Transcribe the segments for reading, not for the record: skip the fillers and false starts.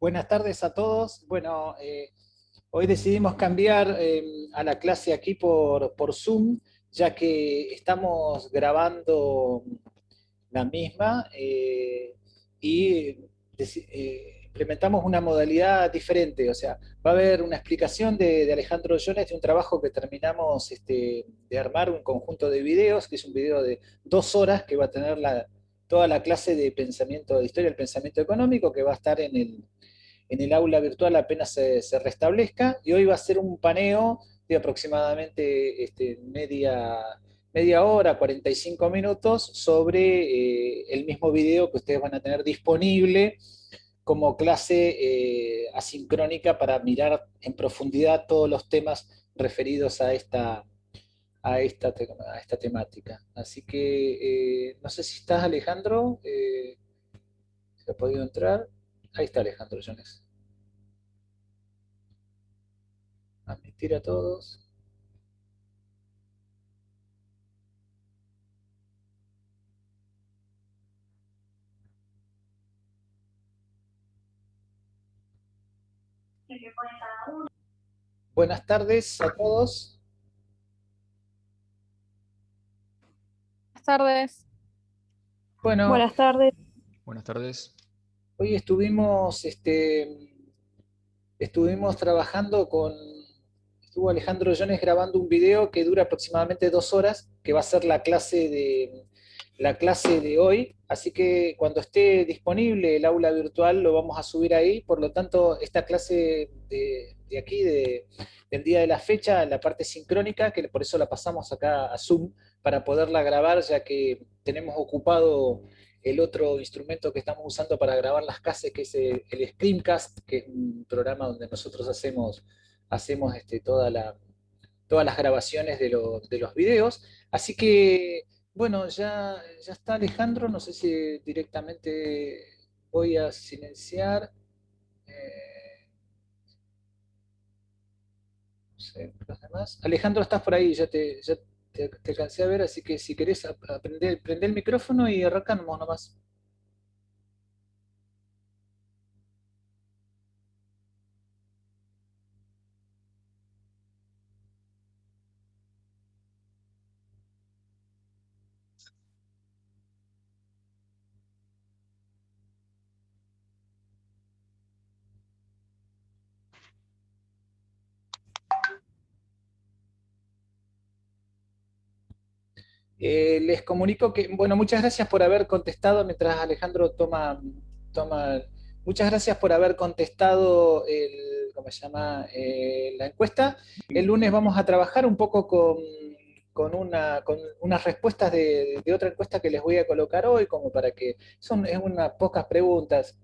Buenas tardes a todos. Bueno, hoy decidimos cambiar a la clase aquí por Zoom, ya que estamos grabando la misma y implementamos una modalidad diferente. O sea, va a haber una explicación de Alejandro Jones de un trabajo que terminamos de armar, un conjunto de videos, que es un video de 2 horas que va a tener toda la clase de pensamiento, de historia del pensamiento económico, que va a estar en el aula virtual apenas se restablezca, y hoy va a ser un paneo de aproximadamente media hora, 45 minutos, sobre el mismo video que ustedes van a tener disponible como clase asincrónica para mirar en profundidad todos los temas referidos a esta temática. Así que no sé si estás, Alejandro, si ha podido entrar. Ahí está Alejandro Jones. Admitir a todos. Buenas tardes a todos. Buenas tardes. Bueno, Buenas tardes. Buenas tardes. hoy estuvimos trabajando estuvo Alejandro Jones grabando un video que dura aproximadamente 2 horas, que va a ser la clase de hoy. Así que cuando esté disponible el aula virtual lo vamos a subir ahí. Por lo tanto, esta clase de aquí, del día de la fecha, la parte sincrónica, que por eso la pasamos acá a Zoom, para poderla grabar, ya que tenemos ocupado el otro instrumento que estamos usando para grabar las clases, que es el Screencast, que es un programa donde nosotros hacemos todas las grabaciones de los videos. Así que, bueno, ya está Alejandro, no sé si directamente voy a silenciar. No sé, los demás. Alejandro, estás por ahí, ya te alcancé a ver, así que si querés prender el micrófono y arrancamos nomás. Les comunico que, bueno, muchas gracias por haber contestado mientras Alejandro toma, muchas gracias por haber contestado ¿cómo se llama? La encuesta. El lunes vamos a trabajar un poco con unas respuestas de otra encuesta que les voy a colocar hoy, como para que, es unas pocas preguntas,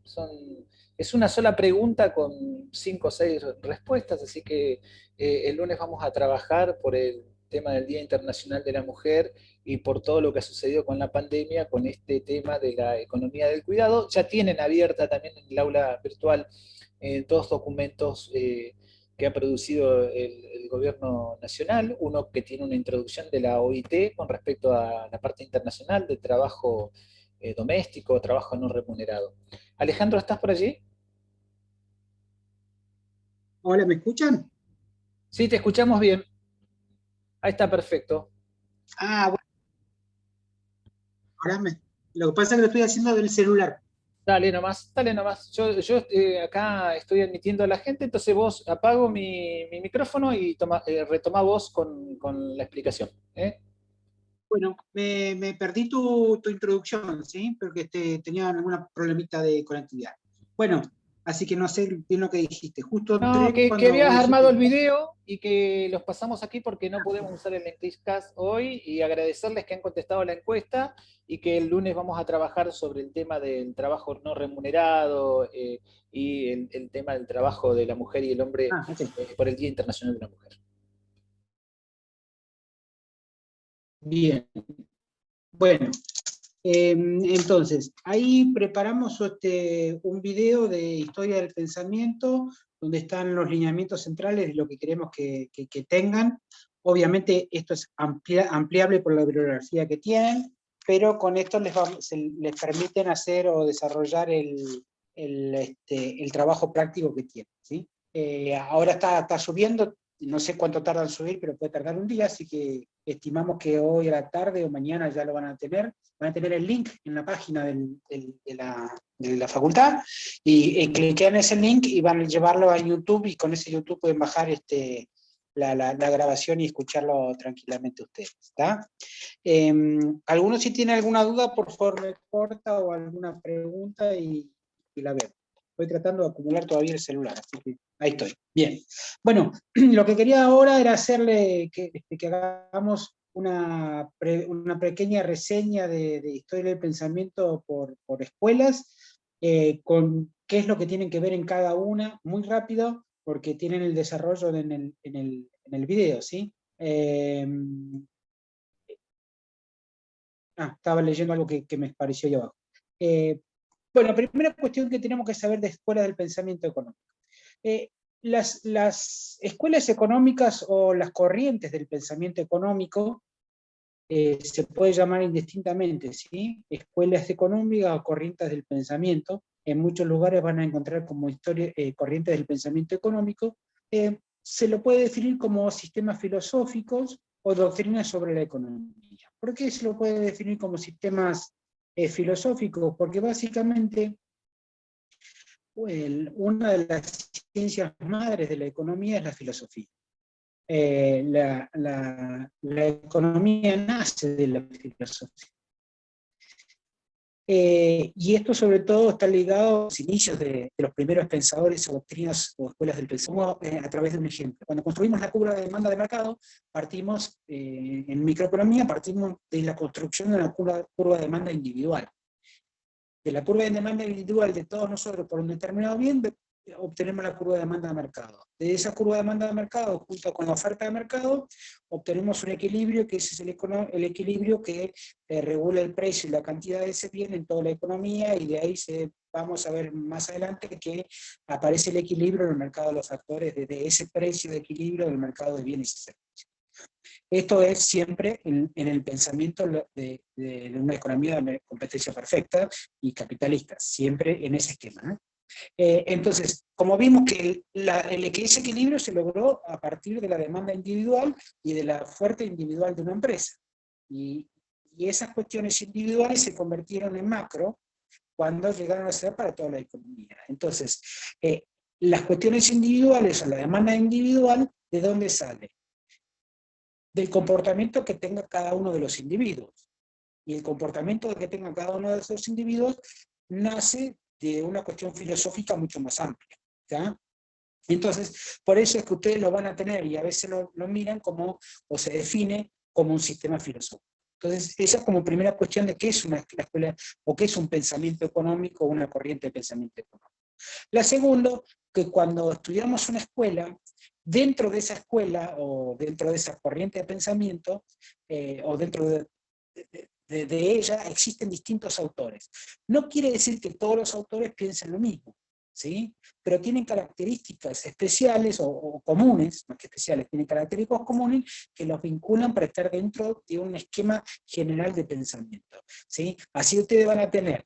es una sola pregunta con 5 o 6 respuestas, así que el lunes vamos a trabajar por el tema del Día Internacional de la Mujer y por todo lo que ha sucedido con la pandemia, con este tema de la economía del cuidado. Ya tienen abierta también en el aula virtual dos documentos que ha producido el gobierno nacional, uno que tiene una introducción de la OIT con respecto a la parte internacional del trabajo doméstico, trabajo no remunerado. Alejandro, ¿estás por allí? Hola, ¿me escuchan? Sí, te escuchamos bien. Ahí está, perfecto. Ah, bueno, lo que pasa es que lo estoy haciendo del celular. Dale nomás, dale nomás. Yo acá estoy admitiendo a la gente, entonces vos apago mi micrófono y retoma vos con la explicación. ¿Eh? Bueno, me perdí tu introducción, ¿sí? Porque tenía alguna problemita de conectividad. Bueno, así que no sé bien lo que dijiste. Justo No, entré que cuando habías vos armado dijiste. el video y que los pasamos aquí porque no podemos usar el Screencast hoy, y agradecerles que han contestado la encuesta y que el lunes vamos a trabajar sobre el tema del trabajo no remunerado y el tema del trabajo de la mujer y el hombre Ok. por el Día Internacional de la Mujer. Bien. Bueno, entonces, ahí preparamos un video de historia del pensamiento, donde están los lineamientos centrales de lo que queremos que tengan. Obviamente esto es ampliable por la bibliografía que tienen, pero con esto les permiten hacer o desarrollar el trabajo práctico que tienen, ¿sí? Ahora está subiendo, no sé cuánto tarda en subir, pero puede tardar un día, así que estimamos que hoy a la tarde o mañana ya lo van a tener el link en la página de la facultad, y cliquean ese link y van a llevarlo a YouTube, y con ese YouTube pueden bajar la grabación y escucharlo tranquilamente ustedes, ¿está? ¿Alguno si tiene alguna duda, por favor me corta, o alguna pregunta y la veo? Estoy tratando de acumular todavía el celular, así que ahí estoy. Bien. Bueno, lo que quería ahora era hacerle que hagamos una pequeña reseña de historia del pensamiento por escuelas, con qué es lo que tienen que ver en cada una, muy rápido, porque tienen el desarrollo en el video, ¿sí? Estaba leyendo algo que me pareció ahí abajo. Bueno, primera cuestión que tenemos que saber de escuelas del pensamiento económico. Las escuelas económicas o las corrientes del pensamiento económico se puede llamar indistintamente, ¿sí? Escuelas económicas o corrientes del pensamiento. En muchos lugares van a encontrar como corrientes del pensamiento económico. Se lo puede definir como sistemas filosóficos o doctrinas sobre la economía. ¿Por qué se lo puede definir como sistemas filosóficos? Porque básicamente una de las ciencias madres de la economía es la filosofía. La economía nace de la filosofía. Y esto sobre todo está ligado a los inicios de los primeros pensadores o doctrinas o escuelas del pensamiento, a través de un ejemplo. Cuando construimos la curva de demanda de mercado, partimos, en microeconomía, partimos de la construcción de una curva de demanda individual. De la curva de demanda individual de todos nosotros por un determinado bien, obtenemos la curva de demanda de mercado. De esa curva de demanda de mercado, junto con la oferta de mercado, obtenemos un equilibrio, que ese es el equilibrio que regula el precio y la cantidad de ese bien en toda la economía, y de ahí vamos a ver más adelante que aparece el equilibrio en el mercado de los factores, desde ese precio de equilibrio del mercado de bienes y servicios. Esto es siempre en el pensamiento de una economía de competencia perfecta y capitalista, siempre en ese esquema, ¿eh? Entonces, como vimos que ese equilibrio se logró a partir de la demanda individual y de la oferta individual de una empresa. Y esas cuestiones individuales se convirtieron en macro cuando llegaron a ser para toda la economía. Entonces, las cuestiones individuales o la demanda individual, ¿de dónde sale? Del comportamiento que tenga cada uno de los individuos. Y el comportamiento que tenga cada uno de esos individuos nace de una cuestión filosófica mucho más amplia, ¿ya? Entonces, por eso es que ustedes lo van a tener, y a veces lo miran como, o se define como un sistema filosófico. Entonces, esa es como primera cuestión de qué es una escuela, o qué es un pensamiento económico, o una corriente de pensamiento económico. La segunda, que cuando estudiamos una escuela, dentro de esa escuela, o dentro de esa corriente de pensamiento, o dentro de ella existen distintos autores. No quiere decir que todos los autores piensen lo mismo, ¿sí? Pero tienen características especiales o comunes, más que especiales, tienen características comunes que los vinculan para estar dentro de un esquema general de pensamiento, ¿sí? Así ustedes van a tener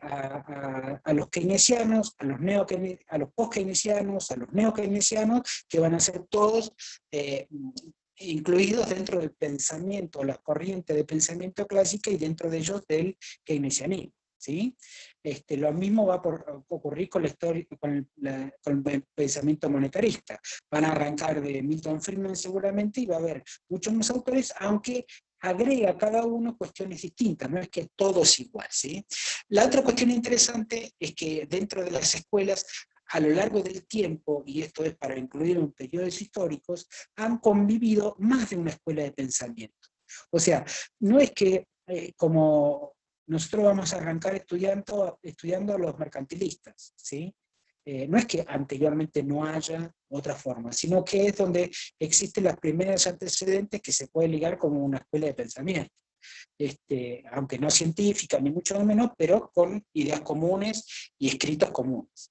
a los keynesianos, a los post-keynesianos, a los neo-keynesianos, que van a ser todos incluidos dentro del pensamiento, la corriente de pensamiento clásica, y dentro de ellos del keynesianismo, ¿sí? Lo mismo va a ocurrir con el pensamiento monetarista. Van a arrancar de Milton Friedman seguramente, y va a haber muchos más autores, aunque agrega a cada uno cuestiones distintas, no es que todo es igual, ¿sí? La otra cuestión interesante es que dentro de las escuelas, a lo largo del tiempo, y esto es para incluir en periodos históricos, han convivido más de una escuela de pensamiento. O sea, no es que como nosotros vamos a arrancar estudiando a los mercantilistas, ¿sí? No es que anteriormente no haya otra forma, sino que es donde existen las primeras antecedentes que se puede ligar como una escuela de pensamiento. Aunque no científica ni mucho menos, pero con ideas comunes y escritos comunes,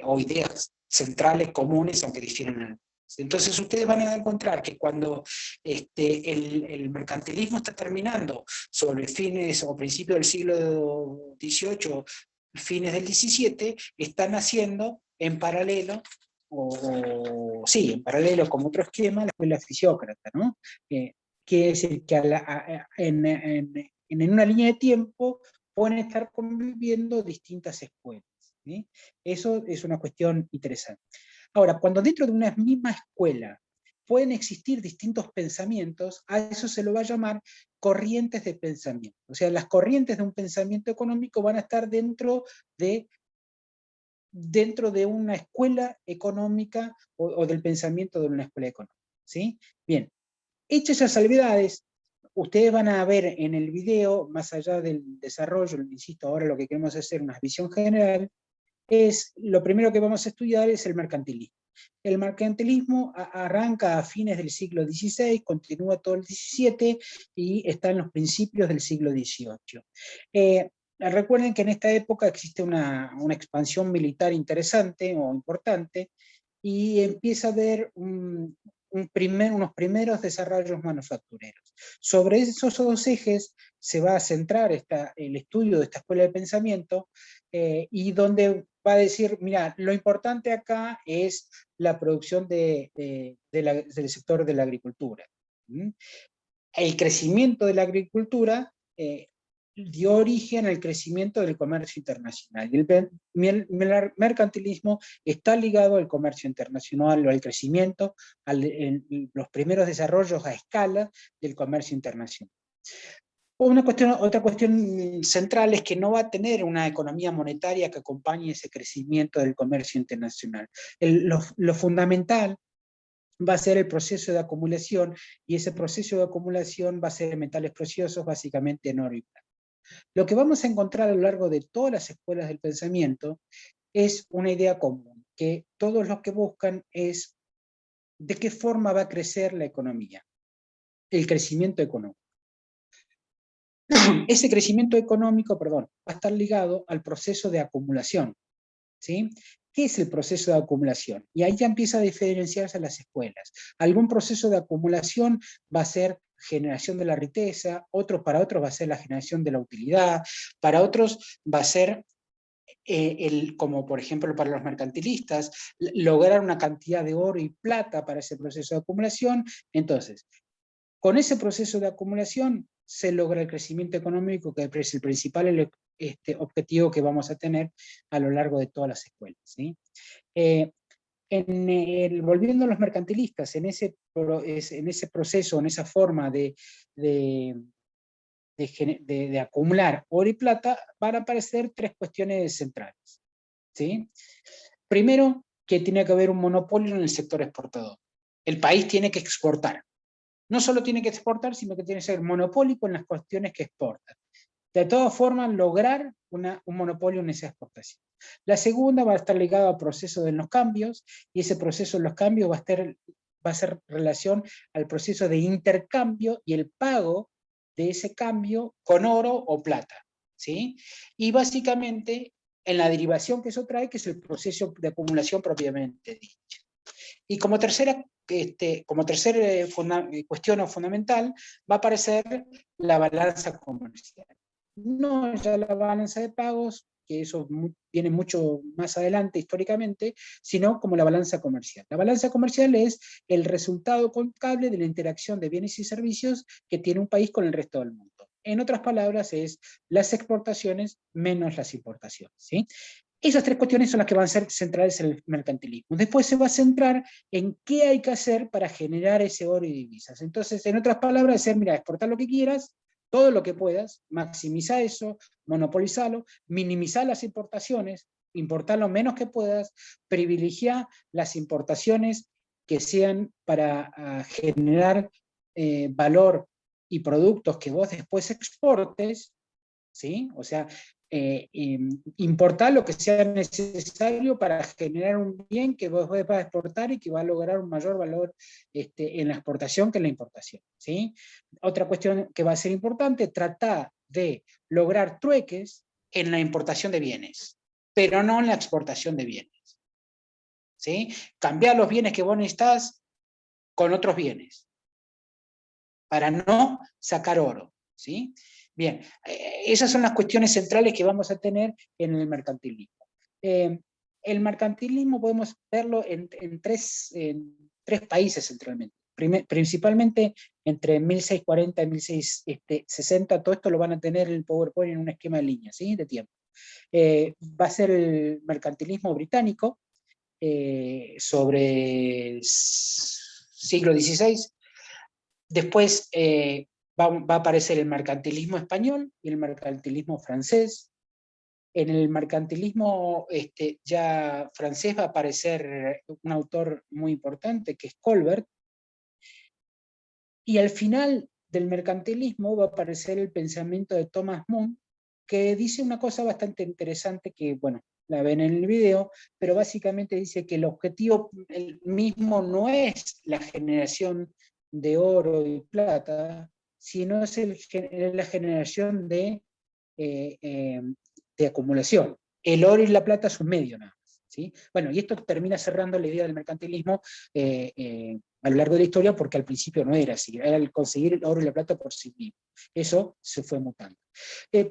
o ideas centrales comunes, aunque difieran. Entonces ustedes van a encontrar que cuando el mercantilismo está terminando sobre fines o principios del siglo XVIII, fines del 17, están haciendo en paralelo, sí, en paralelo con otro esquema, la escuela fisiócrata, ¿no? Quiere decir que en una línea de tiempo pueden estar conviviendo distintas escuelas, ¿sí? Eso es una cuestión interesante. Ahora, cuando dentro de una misma escuela pueden existir distintos pensamientos, a eso se lo va a llamar corrientes de pensamiento. O sea, las corrientes de un pensamiento económico van a estar dentro de una escuela económica o del pensamiento de una escuela económica, ¿sí? Bien, hechas esas salvedades, ustedes van a ver en el video, más allá del desarrollo, insisto, ahora lo que queremos hacer una visión general, lo primero que vamos a estudiar es el mercantilismo. El mercantilismo arranca a fines del siglo XVI, continúa todo el XVII y está en los principios del siglo XVIII. Recuerden que en esta época existe una expansión militar interesante o importante y empieza a haber unos primeros desarrollos manufactureros. Sobre esos dos ejes se va a centrar el estudio de esta escuela de pensamiento y donde va a decir, mira, lo importante acá es la producción del sector de la agricultura. El crecimiento de la agricultura dio origen al crecimiento del comercio internacional. Y el mercantilismo está ligado al comercio internacional o al crecimiento, en los primeros desarrollos a escala del comercio internacional. Otra cuestión central es que no va a tener una economía monetaria que acompañe ese crecimiento del comercio internacional. Lo fundamental va a ser el proceso de acumulación, y ese proceso de acumulación va a ser en metales preciosos, básicamente en oro y plata. Lo que vamos a encontrar a lo largo de todas las escuelas del pensamiento es una idea común, que todos los que buscan es de qué forma va a crecer la economía, el crecimiento económico. Ese crecimiento económico, va a estar ligado al proceso de acumulación, ¿sí? ¿Qué es el proceso de acumulación? Y ahí ya empieza a diferenciarse las escuelas. Algún proceso de acumulación va a ser generación de la riqueza, para otros va a ser la generación de la utilidad, para otros va a ser, como por ejemplo para los mercantilistas, lograr una cantidad de oro y plata para ese proceso de acumulación. Entonces, con ese proceso de acumulación se logra el crecimiento económico, que es el principal objetivo que vamos a tener a lo largo de todas las escuelas, ¿sí? Volviendo a los mercantilistas, en ese proceso, en esa forma de acumular oro y plata, van a aparecer tres cuestiones centrales, ¿sí? Primero, que tiene que haber un monopolio en el sector exportador. El país tiene que exportar. No solo tiene que exportar, sino que tiene que ser monopólico en las cuestiones que exporta. De todas formas, lograr un monopolio en esa exportación. La segunda va a estar ligada al proceso de los cambios, y ese proceso de los cambios va a ser relación al proceso de intercambio y el pago de ese cambio con oro o plata, ¿sí? Y básicamente, en la derivación que eso trae, que es el proceso de acumulación propiamente dicho. Y como tercera cuestión fundamental, va a aparecer la balanza comercial. No ya la balanza de pagos, que eso viene mucho más adelante históricamente, sino como la balanza comercial. La balanza comercial es el resultado contable de la interacción de bienes y servicios que tiene un país con el resto del mundo. En otras palabras, es las exportaciones menos las importaciones, ¿sí? Esas tres cuestiones son las que van a ser centrales en el mercantilismo. Después se va a centrar en qué hay que hacer para generar ese oro y divisas. Entonces, en otras palabras, decir, mira, exportar lo que quieras, todo lo que puedas, maximiza eso, monopolizarlo, minimizar las importaciones, importar lo menos que puedas, privilegiar las importaciones que sean para generar valor y productos que vos después exportes, ¿sí? O sea, importar lo que sea necesario para generar un bien que vos vas a exportar y que va a lograr un mayor valor en la exportación que en la importación, ¿sí? Otra cuestión que va a ser importante, tratar de lograr trueques en la importación de bienes, pero no en la exportación de bienes, ¿sí? Cambiar los bienes que vos necesitas con otros bienes, para no sacar oro, ¿sí? Bien, esas son las cuestiones centrales que vamos a tener en el mercantilismo. El mercantilismo podemos verlo en tres países centralmente. Principalmente entre 1640 y 1660, todo esto lo van a tener en el PowerPoint en un esquema de líneas, ¿sí? De tiempo. Va a ser el mercantilismo británico, sobre el siglo XVI. Después va a aparecer el mercantilismo español y el mercantilismo francés. En el mercantilismo ya francés va a aparecer un autor muy importante, que es Colbert, y al final del mercantilismo va a aparecer el pensamiento de Thomas More, que dice una cosa bastante interesante que, bueno, la ven en el video, pero básicamente dice que el objetivo mismo no es la generación de oro y plata, sino es la generación de acumulación. El oro y la plata es un medio nada más, ¿sí? Bueno, y esto termina cerrando la idea del mercantilismo a lo largo de la historia, porque al principio no era así, era el conseguir el oro y la plata por sí mismo. Eso se fue mutando.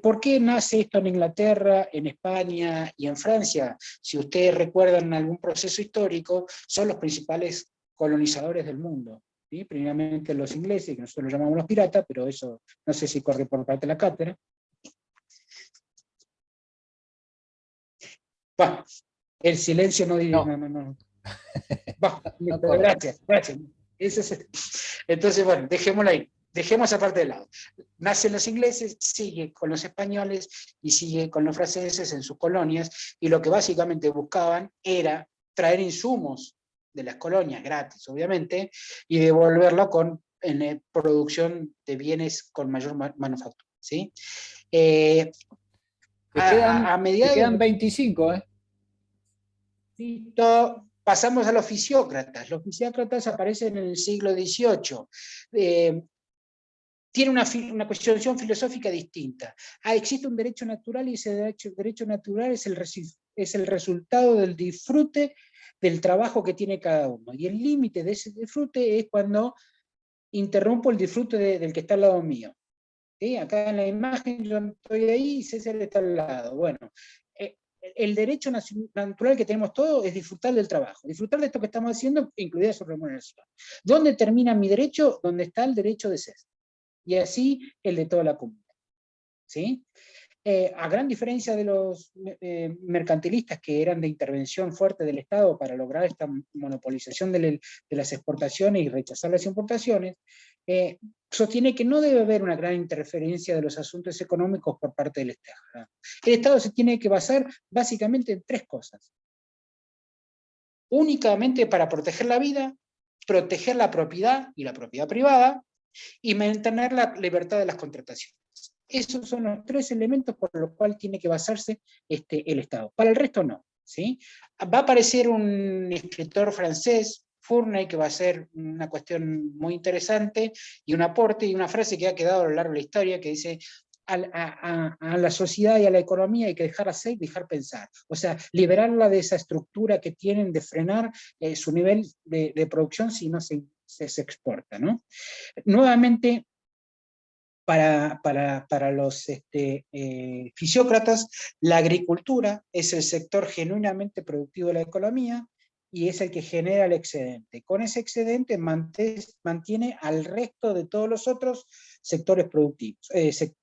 ¿Por qué nace esto en Inglaterra, en España y en Francia? Si ustedes recuerdan algún proceso histórico, son los principales colonizadores del mundo, ¿sí? Primeramente los ingleses, que nosotros los llamamos los piratas, pero eso no sé si corre por parte de la cátedra. Bah, el silencio no dice, no. Bah, No gracias. Entonces, bueno, dejémoslo ahí. Dejemos esa parte de lado. Nacen los ingleses, sigue con los españoles y sigue con los franceses en sus colonias, y lo que básicamente buscaban era traer insumos de las colonias, gratis obviamente, y devolverlo en producción de bienes con mayor manufactura, ¿sí? Te A mediados... quedan 25, ¿eh? Pasamos a los fisiócratas. Los fisiócratas aparecen en el siglo XVIII. Tiene una cuestión filosófica distinta. Existe un derecho natural, y ese derecho natural es el resultado del disfrute del trabajo que tiene cada uno. Y el límite de ese disfrute es cuando interrumpo el disfrute del que está al lado mío. ¿Sí? Acá en la imagen yo estoy ahí y César está al lado. Bueno, el derecho natural que tenemos todos es disfrutar del trabajo, disfrutar de esto que estamos haciendo, incluida su remuneración. ¿Dónde termina mi derecho? Donde está el derecho de César. Y así el de toda la comunidad. ¿Sí? A gran diferencia de los mercantilistas, que eran de intervención fuerte del Estado para lograr esta monopolización de las exportaciones y rechazar las importaciones, sostiene que no debe haber una gran interferencia de los asuntos económicos por parte del Estado, ¿no? El Estado se tiene que basar básicamente en tres cosas. Únicamente para proteger la vida, proteger la propiedad y la propiedad privada, y mantener la libertad de las contrataciones. Esos son los tres elementos por los cuales tiene que basarse el Estado. Para el resto no, ¿sí? Va a aparecer un escritor francés, Fourney, que va a ser una cuestión muy interesante, y un aporte y una frase que ha quedado a lo largo de la historia, que dice: a la sociedad y a la economía hay que dejarla ser y dejar pensar. O sea, liberarla de esa estructura que tienen de frenar su nivel de producción si no se exporta, ¿no? Nuevamente, para los fisiócratas, la agricultura es el sector genuinamente productivo de la economía y es el que genera el excedente. Con ese excedente mantiene al resto de todos los otros sectores productivos.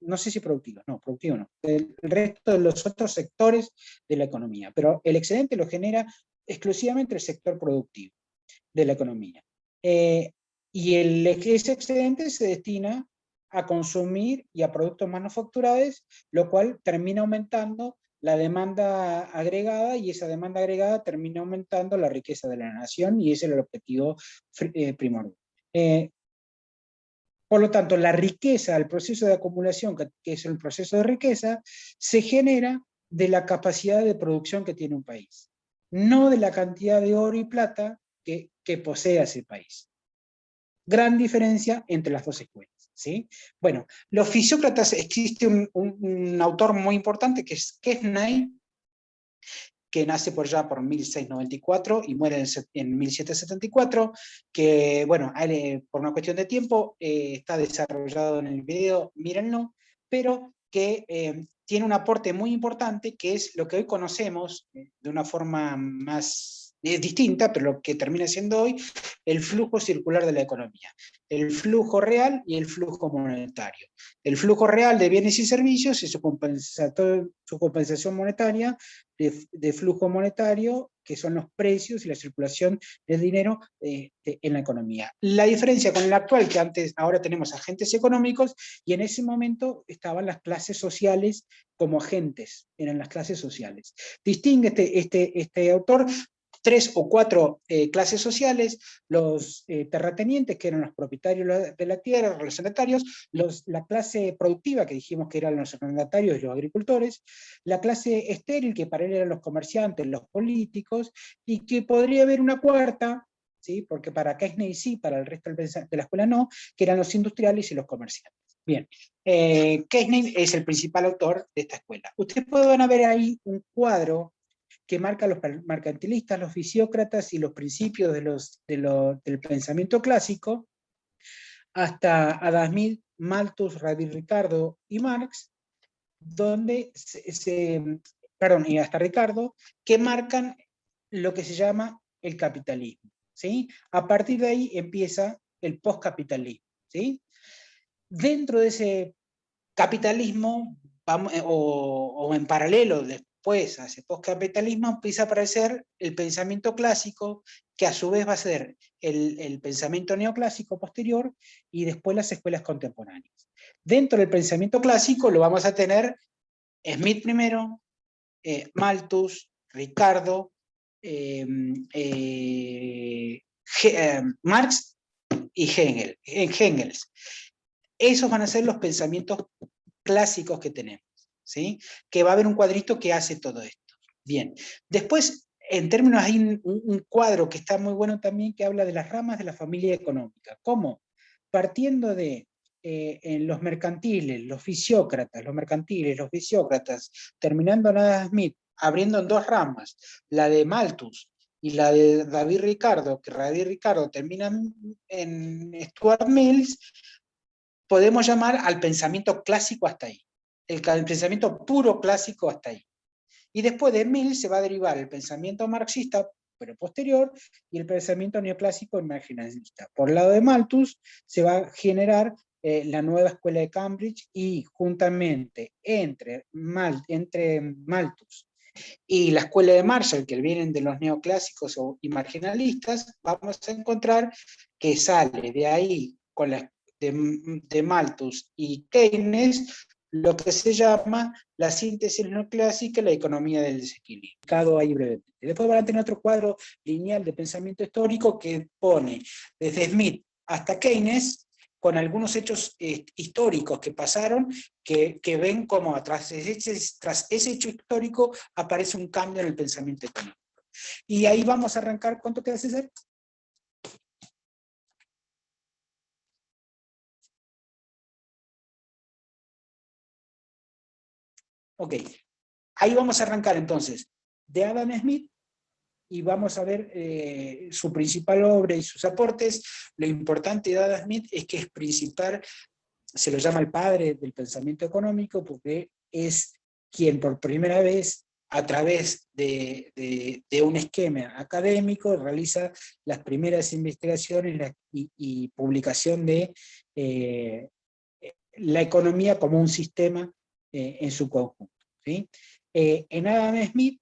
No sé si productivos, no, productivos no. El resto de los otros sectores de la economía. Pero el excedente lo genera exclusivamente el sector productivo de la economía. Y ese excedente se destina a consumir y a productos manufacturados, lo cual termina aumentando la demanda agregada, y esa demanda agregada termina aumentando la riqueza de la nación, y ese es el objetivo primordial. Por lo tanto, la riqueza, el proceso de acumulación, que es el proceso de riqueza, se genera de la capacidad de producción que tiene un país, no de la cantidad de oro y plata que posee ese país. Gran diferencia entre las dos escuelas, ¿sí? Bueno, los fisiócratas, existe un autor muy importante que es Quesnay, que nace por 1694 y muere en 1774, que, bueno, por una cuestión de tiempo está desarrollado en el video, mírenlo. pero que tiene un aporte muy importante, que es lo que hoy conocemos de una forma más distinta, pero lo que termina siendo hoy el flujo circular de la economía. El flujo real y el flujo monetario. El flujo real de bienes y servicios y su compensación monetaria de flujo monetario, que son los precios y la circulación del dinero en la economía. La diferencia con el actual, que ahora tenemos agentes económicos, y en ese momento estaban las clases sociales como agentes, eran las clases sociales. Distingue este autor 3 o 4 clases sociales: los terratenientes, que eran los propietarios de la tierra, los arrendatarios; la clase productiva, que dijimos que eran los arrendatarios y los agricultores; la clase estéril, que para él eran los comerciantes, los políticos; y que podría haber una cuarta, ¿sí? Porque para Keynes sí, para el resto de la escuela no, que eran los industriales y los comerciantes. Bien, Keynes es el principal autor de esta escuela. Ustedes pueden ver ahí un cuadro que marca a los mercantilistas, los fisiócratas y los principios del pensamiento clásico, hasta Adam Smith, Malthus, Rabí Ricardo y Marx, donde y hasta Ricardo, que marcan lo que se llama el capitalismo, ¿sí? A partir de ahí empieza el postcapitalismo, ¿sí? Dentro de ese capitalismo, o en paralelo después a ese postcapitalismo, empieza a aparecer el pensamiento clásico, que a su vez va a ser el pensamiento neoclásico posterior, y después las escuelas contemporáneas. Dentro del pensamiento clásico lo vamos a tener Smith primero, Malthus, Ricardo, Marx y Engels. Esos van a ser los pensamientos clásicos que tenemos, ¿sí? Que va a haber un cuadrito que hace todo esto. Bien, después, en términos, hay un cuadro que está muy bueno también, que habla de las ramas de la familia económica. ¿Cómo? Partiendo de en los mercantiles, los fisiócratas, terminando en Adam Smith, abriendo en 2 ramas, la de Malthus y la de David Ricardo, que David Ricardo termina en Stuart Mills, podemos llamar al pensamiento clásico hasta ahí, el pensamiento puro clásico hasta ahí. Y después de Mills se va a derivar el pensamiento marxista, pero posterior, y el pensamiento neoclásico marginalista. Por el lado de Malthus se va a generar la nueva escuela de Cambridge, y juntamente entre Malthus y la escuela de Marshall, que vienen de los neoclásicos y marginalistas, vamos a encontrar que sale de ahí, con la de Malthus y Keynes, lo que se llama la síntesis neoclásica y la economía del desequilibrio. Ahí brevemente. Después van a tener otro cuadro lineal de pensamiento histórico que pone desde Smith hasta Keynes, con algunos hechos históricos que pasaron, que ven como tras ese hecho histórico aparece un cambio en el pensamiento económico. Y ahí vamos a arrancar. ¿Cuánto queda, César? Ok, ahí vamos a arrancar entonces de Adam Smith, y vamos a ver su principal obra y sus aportes. Lo importante de Adam Smith es que es principal, se lo llama el padre del pensamiento económico, porque es quien por primera vez, a través de un esquema académico, realiza las primeras investigaciones y publicación de la economía como un sistema en su conjunto, ¿sí? En Adam Smith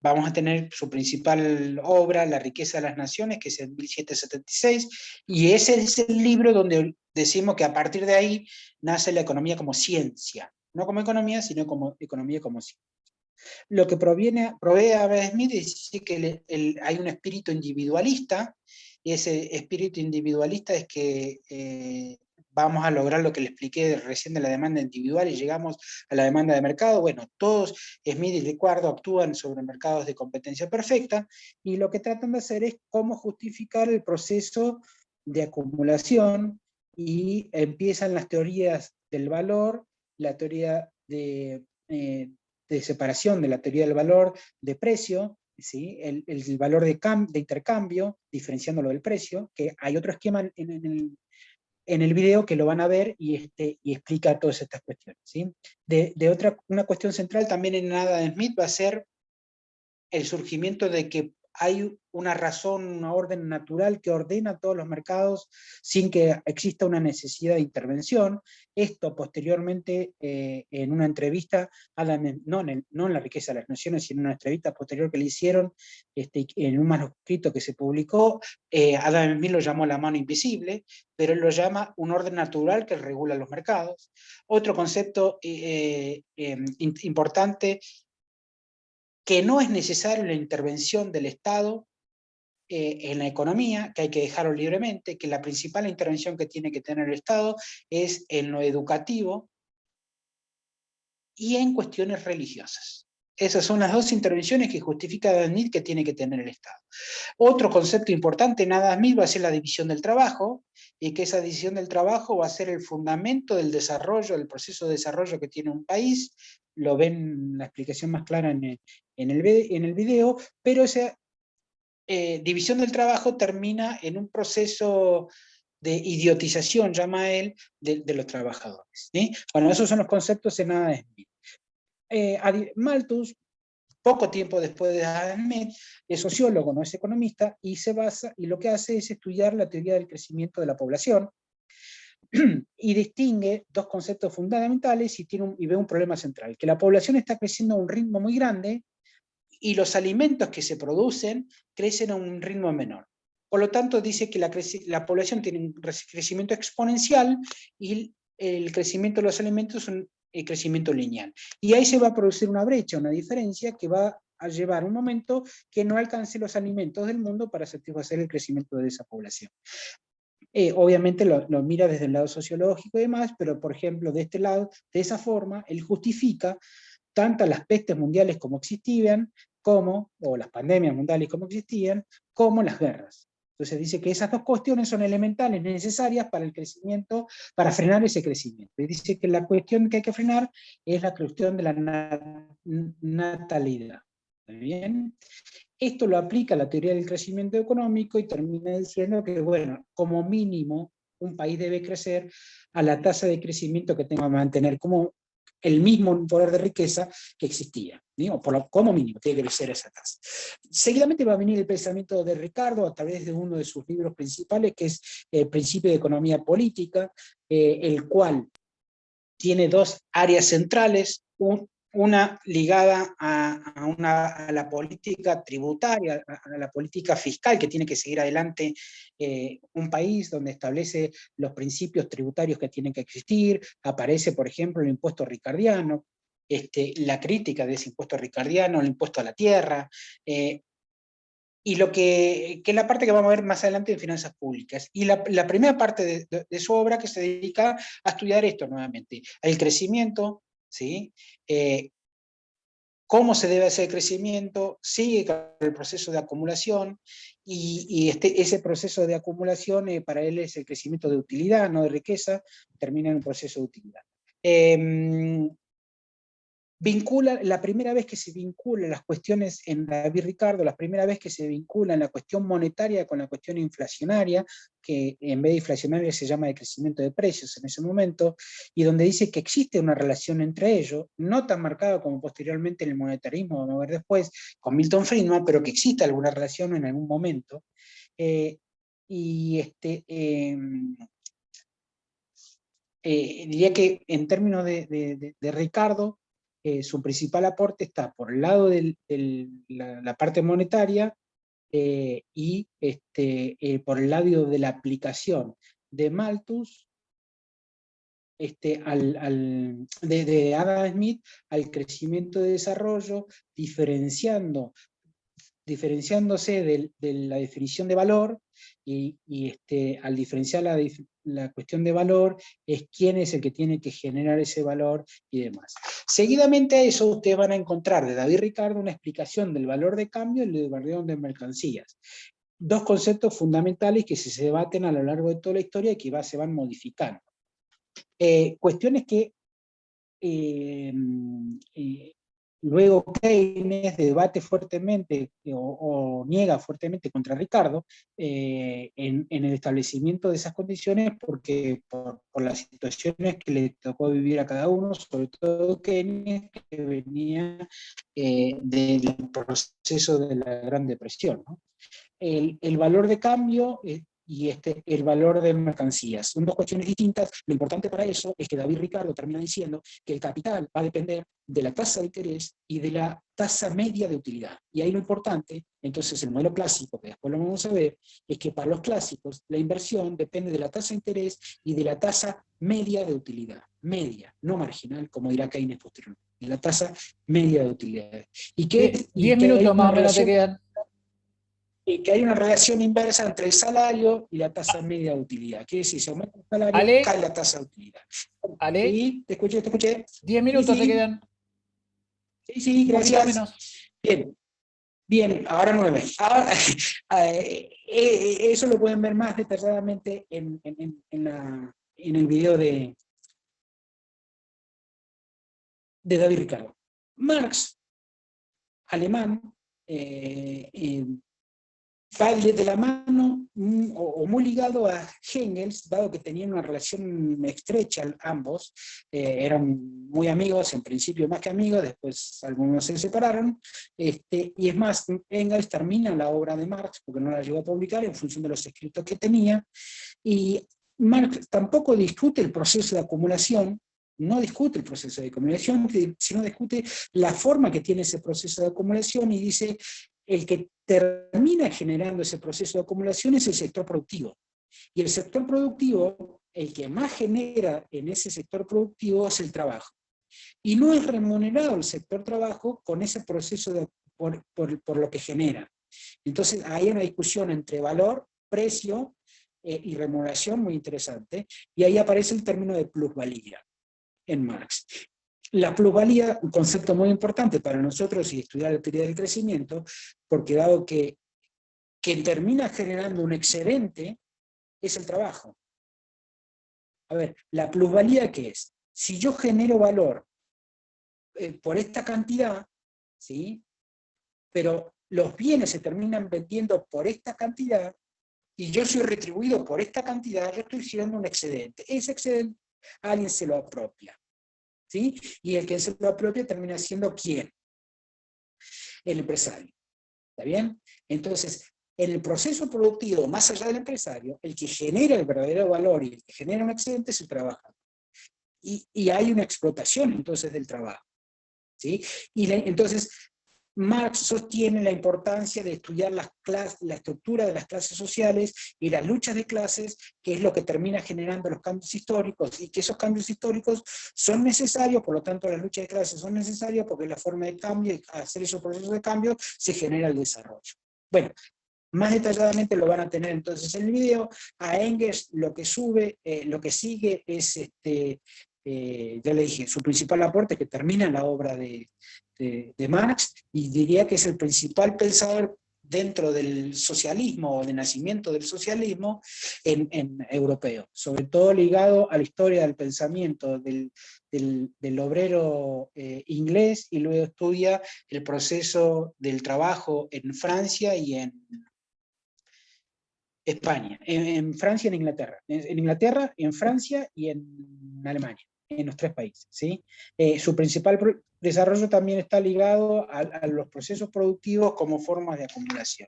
vamos a tener su principal obra, La riqueza de las naciones, que es en 1776, y ese es el libro donde decimos que a partir de ahí nace la economía como ciencia, no como economía, sino como economía como ciencia. Lo que provee Adam Smith es que hay un espíritu individualista, y ese espíritu individualista es que vamos a lograr lo que le expliqué recién de la demanda individual, y llegamos a la demanda de mercado. Bueno, todos, Smith y Ricardo, actúan sobre mercados de competencia perfecta, y lo que tratan de hacer es cómo justificar el proceso de acumulación, y empiezan las teorías del valor, la teoría de separación de la teoría del valor de precio, ¿sí? el valor de intercambio, diferenciándolo del precio, que hay otro esquema en el video, que lo van a ver, y explica todas estas cuestiones, ¿sí? Una cuestión central también en Adam Smith va a ser el surgimiento de que hay una razón, una orden natural que ordena todos los mercados sin que exista una necesidad de intervención. Esto posteriormente, en una entrevista, no en La riqueza de las naciones, sino en una entrevista posterior que le hicieron, en un manuscrito que se publicó, Adam Smith lo llamó la mano invisible, pero él lo llama un orden natural que regula los mercados. Otro concepto importante, que no es necesaria la intervención del Estado en la economía, que hay que dejarlo libremente, que la principal intervención que tiene que tener el Estado es en lo educativo y en cuestiones religiosas. Esas son las dos intervenciones que justifica Adam Smith que tiene que tener el Estado. Otro concepto importante en Adam Smith va a ser la división del trabajo, y que esa división del trabajo va a ser el fundamento del desarrollo, del proceso de desarrollo que tiene un país. Lo ven la explicación más clara en el video, pero esa división del trabajo termina en un proceso de idiotización, llama él, de los trabajadores, ¿sí? Bueno, esos son los conceptos en Adam Smith. Malthus, poco tiempo después de Adam Smith, es sociólogo, no es economista, y lo que hace es estudiar la teoría del crecimiento de la población, y distingue dos conceptos fundamentales y ve un problema central, que la población está creciendo a un ritmo muy grande, y los alimentos que se producen crecen a un ritmo menor. Por lo tanto, dice que la población tiene un crecimiento exponencial y el crecimiento de los alimentos es un crecimiento lineal. Y ahí se va a producir una brecha, una diferencia que va a llevar un momento que no alcance los alimentos del mundo para satisfacer el crecimiento de esa población. Obviamente lo mira desde el lado sociológico y demás, pero por ejemplo, de este lado, de esa forma, él justifica tanto las pestes mundiales como existían, o las pandemias mundiales como existían, como las guerras. Entonces dice que esas dos cuestiones son elementales, necesarias para el crecimiento, para frenar ese crecimiento. Y dice que la cuestión que hay que frenar es la cuestión de la natalidad. ¿Está bien? Esto lo aplica a la teoría del crecimiento económico y termina diciendo que, bueno, como mínimo, un país debe crecer a la tasa de crecimiento que tenga que mantener como el mismo poder de riqueza que existía, ¿no? Como mínimo, tiene que crecer esa tasa. Seguidamente va a venir el pensamiento de Ricardo a través de uno de sus libros principales, que es El principio de economía política, el cual tiene dos áreas centrales, una ligada a la política tributaria, a la política fiscal que tiene que seguir adelante un país, donde establece los principios tributarios que tienen que existir. Aparece, por ejemplo, el impuesto ricardiano, la crítica de ese impuesto ricardiano, el impuesto a la tierra, y lo que es la parte que vamos a ver más adelante en finanzas públicas. Y la primera parte de su obra, que se dedica a estudiar esto nuevamente, el crecimiento, ¿sí? Cómo se debe hacer el crecimiento, sigue con el proceso de acumulación, y ese proceso de acumulación para él es el crecimiento de utilidad, no de riqueza, termina en un proceso de utilidad. La primera vez que se vinculan las cuestiones en David Ricardo, la primera vez que se vinculan la cuestión monetaria con la cuestión inflacionaria, que en vez de inflacionaria se llama de crecimiento de precios en ese momento, y donde dice que existe una relación entre ellos, no tan marcada como posteriormente en el monetarismo, vamos a ver después, con Milton Friedman, pero que existe alguna relación en algún momento. Diría que en términos de Ricardo, su principal aporte está por el lado de la parte monetaria, y por el lado de la aplicación de Malthus, de Adam Smith, al crecimiento de desarrollo, diferenciándose de la definición de valor, y al diferenciar la cuestión de valor, es quién es el que tiene que generar ese valor y demás. Seguidamente a eso ustedes van a encontrar de David Ricardo una explicación del valor de cambio y del valor de mercancías. Dos conceptos fundamentales que se debaten a lo largo de toda la historia y que se van modificando. Cuestiones que luego Keynes debate fuertemente o niega fuertemente contra Ricardo en el establecimiento de esas condiciones porque por las situaciones que le tocó vivir a cada uno, sobre todo Keynes, que venía del proceso de la Gran Depresión, ¿no? El valor de cambio y el valor de mercancías. Son dos cuestiones distintas. Lo importante para eso es que David Ricardo termina diciendo que el capital va a depender de la tasa de interés y de la tasa media de utilidad. Y ahí lo importante, entonces el modelo clásico, que después lo vamos a ver, es que para los clásicos la inversión depende de la tasa de interés y de la tasa media de utilidad. Media, no marginal, como dirá Keynes posteriormente. La tasa media de utilidad. Y que 10 hay minutos una más o menos te relación quedan. que hay una relación inversa entre el salario y la tasa media de utilidad. Quiere decir, si aumenta el salario, Ale, cae la tasa de utilidad. Ale, ¿Sí? ¿Te escuché? ¿Te escuché? 10 Sí, minutos te sí, quedan. sí, sí, Un poquito gracias. menos. Bien, bien, ahora 9. Ahora, eso lo pueden ver más detalladamente en el video de David Ricardo. Marx, alemán, va de la mano o muy ligado a Engels, dado que tenían una relación estrecha ambos, eran muy amigos, en principio más que amigos, después algunos se separaron, y es más, Engels termina la obra de Marx, porque no la llegó a publicar en función de los escritos que tenía, y Marx tampoco discute el proceso de acumulación, no discute el proceso de acumulación, sino discute la forma que tiene ese proceso de acumulación y dice el que termina generando ese proceso de acumulación es el sector productivo. Y el sector productivo, el que más genera en ese sector productivo es el trabajo. Y no es remunerado el sector trabajo con ese proceso por lo que genera. Entonces hay una discusión entre valor, precio y remuneración muy interesante. Y ahí aparece el término de plusvalía en Marx. La plusvalía, un concepto muy importante para nosotros y estudiar la teoría del crecimiento, porque dado que termina generando un excedente, es el trabajo. A ver, la plusvalía, ¿qué es? Si yo genero valor por esta cantidad, ¿sí? Pero los bienes se terminan vendiendo por esta cantidad y yo soy retribuido por esta cantidad, yo estoy generando un excedente. Ese excedente alguien se lo apropia, ¿sí? Y el que se lo apropia termina siendo ¿quién? El empresario. ¿Está bien? Entonces, en el proceso productivo, más allá del empresario, el que genera el verdadero valor y el que genera un excedente es el trabajador. Y hay una explotación entonces del trabajo, ¿sí? Entonces, Marx sostiene la importancia de estudiar la estructura de las clases sociales y las luchas de clases, que es lo que termina generando los cambios históricos, y que esos cambios históricos son necesarios, por lo tanto las luchas de clases son necesarias porque es la forma de cambio, y hacer esos procesos de cambio se genera el desarrollo. Bueno, más detalladamente lo van a tener entonces en el video. A Engels lo que sigue es, ya le dije, su principal aporte, que termina la obra de Marx, y diría que es el principal pensador dentro del socialismo o de nacimiento del socialismo en europeo, sobre todo ligado a la historia del pensamiento del obrero inglés, y luego estudia el proceso del trabajo en Francia y en España, en Francia y en Inglaterra. En Inglaterra, en Francia y en Alemania, en los tres países, ¿sí? Su principal desarrollo también está ligado a los procesos productivos como formas de acumulación.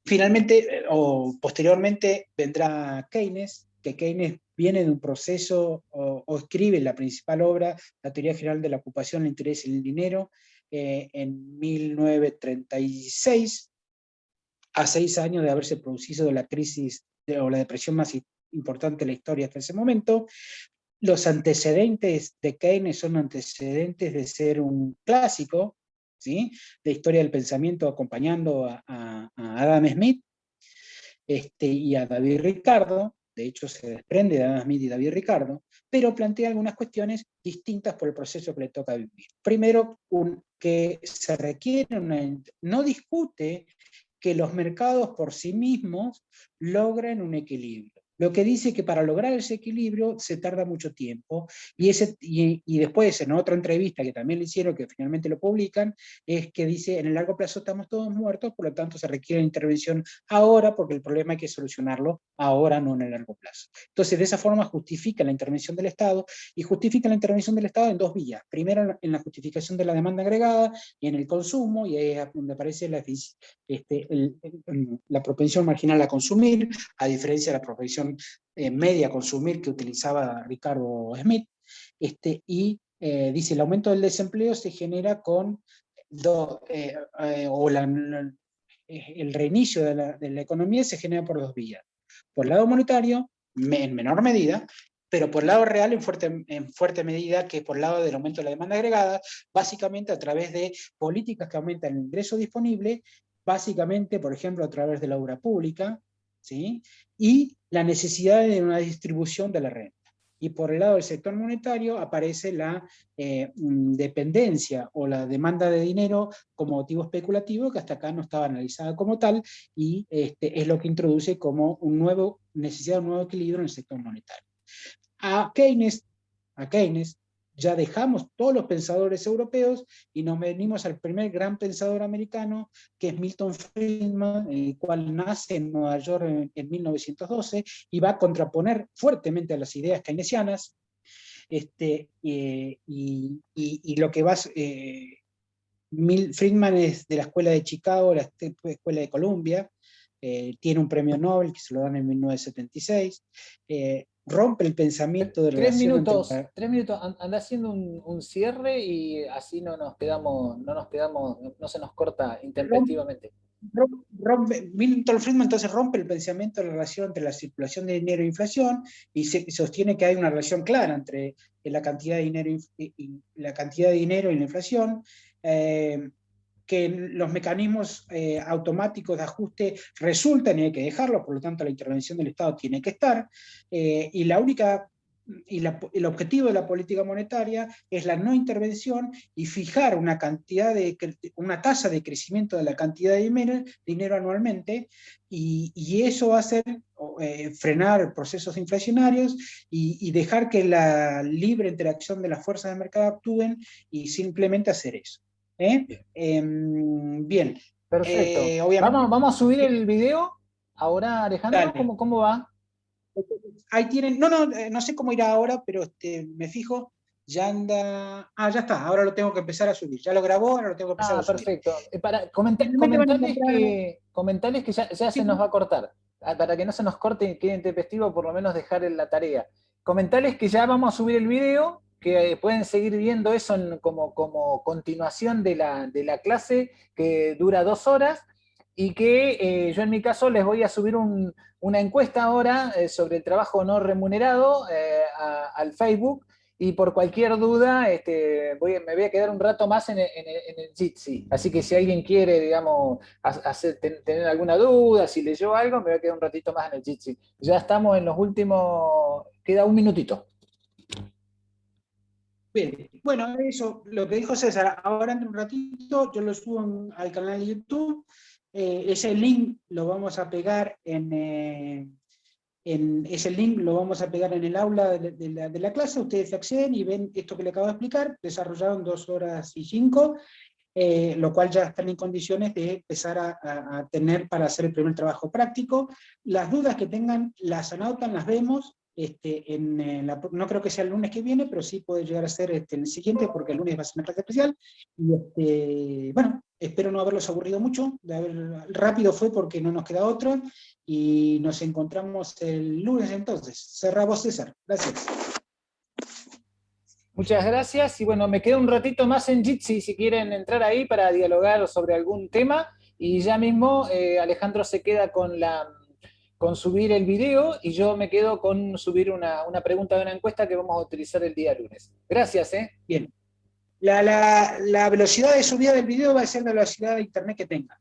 Finalmente, o posteriormente, vendrá Keynes, que Keynes viene de un proceso, o escribe la principal obra, la teoría general de la ocupación, el interés y el dinero, en 1936, a 6 años de haberse producido la crisis o la depresión más importante de la historia hasta ese momento. Los antecedentes de Keynes son antecedentes de ser un clásico, ¿sí?, de historia del pensamiento, acompañando a Adam Smith y a David Ricardo. De hecho, se desprende de Adam Smith y David Ricardo, pero plantea algunas cuestiones distintas por el proceso que le toca vivir. Primero, que se requiere no discute que los mercados por sí mismos logran un equilibrio. lo que dice que para lograr ese equilibrio se tarda mucho tiempo, y después en otra entrevista que también le hicieron, que finalmente lo publican, es que dice, en el largo plazo estamos todos muertos, por lo tanto se requiere intervención ahora, porque el problema hay que solucionarlo ahora, no en el largo plazo. Entonces, de esa forma justifica la intervención del Estado, y justifica la intervención del Estado en dos vías. Primero, en la justificación de la demanda agregada y en el consumo, y ahí es donde aparece la propensión marginal a consumir, a diferencia de la propensión media a consumir que utilizaba Ricardo Smith, dice, el aumento del desempleo se genera con, el reinicio de la economía se genera por dos vías. Por el lado monetario, en menor medida, pero por el lado real en fuerte medida, que por el lado del aumento de la demanda agregada, básicamente a través de políticas que aumentan el ingreso disponible, básicamente, por ejemplo, a través de la obra pública, ¿sí? Y la necesidad de una distribución de la renta. Y por el lado del sector monetario aparece la dependencia o la demanda de dinero como motivo especulativo, que hasta acá no estaba analizada como tal, y es lo que introduce como necesidad de un nuevo equilibrio en el sector monetario. A Keynes ya dejamos todos los pensadores europeos y nos venimos al primer gran pensador americano, que es Milton Friedman, el cual nace en Nueva York en 1912, y va a contraponer fuertemente a las ideas keynesianas, y lo que va... Friedman es de la Escuela de Chicago, la Escuela de Columbia, tiene un premio Nobel que se lo dan en 1976, rompe el pensamiento de relación entre... 3 minutos, anda haciendo un cierre y así no se nos corta intempestivamente. Milton Friedman entonces rompe el pensamiento de la relación entre la circulación de dinero e inflación, y sostiene que hay una relación clara entre la cantidad de dinero y la inflación, que los mecanismos automáticos de ajuste resultan y hay que dejarlos, por lo tanto la intervención del Estado tiene que estar, y el objetivo de la política monetaria es la no intervención y fijar una tasa de crecimiento de la cantidad de dinero anualmente, y eso va a hacer frenar procesos inflacionarios y dejar que la libre interacción de las fuerzas de mercado actúen, y simplemente hacer eso. Bien. Perfecto. Obviamente, vamos a subir el video ahora, Alejandro. dale. ¿Cómo va? Ahí tienen, no sé cómo irá ahora, pero me fijo, ya anda, ya está, ahora lo tengo que empezar a subir, ya lo grabó, ahora lo tengo que empezar a subir. Perfecto. Finalmente van a encontrar... Comentales que ya Sí, se nos va a cortar. Para que no se nos corte y quede intempestivo, por lo menos dejar en la tarea. Comentales que ya vamos a subir el video, que pueden seguir viendo eso como continuación de la clase, que dura 2 horas, y que yo en mi caso les voy a subir una encuesta ahora sobre el trabajo no remunerado al Facebook, y por cualquier duda me voy a quedar un rato más en el Jitsi. Así que si alguien quiere, digamos, tener alguna duda, si leyó algo, me voy a quedar un ratito más en el Jitsi. Ya estamos en los últimos, queda un minutito. Bien, bueno, eso, lo que dijo César, ahora en un ratito yo lo subo al canal de YouTube, ese link lo vamos a pegar ese link lo vamos a pegar en el aula de la clase, ustedes acceden y ven esto que le acabo de explicar, desarrollado en 2 horas y 5, lo cual ya están en condiciones de empezar a tener para hacer el primer trabajo práctico. Las dudas que tengan las anotan, las vemos, no creo que sea el lunes que viene, pero sí puede llegar a ser en el siguiente, porque el lunes va a ser una clase especial, y bueno, espero no haberlos aburrido mucho, rápido fue porque no nos queda otro, y nos encontramos el lunes entonces. Cerramos, César. Gracias. Muchas gracias, y bueno, me quedo un ratito más en Jitsi si quieren entrar ahí para dialogar sobre algún tema, y ya mismo Alejandro se queda con subir el video, y yo me quedo con subir una pregunta de una encuesta que vamos a utilizar el día lunes. Gracias. Bien. La velocidad de subida del video va a ser la velocidad de internet que tenga.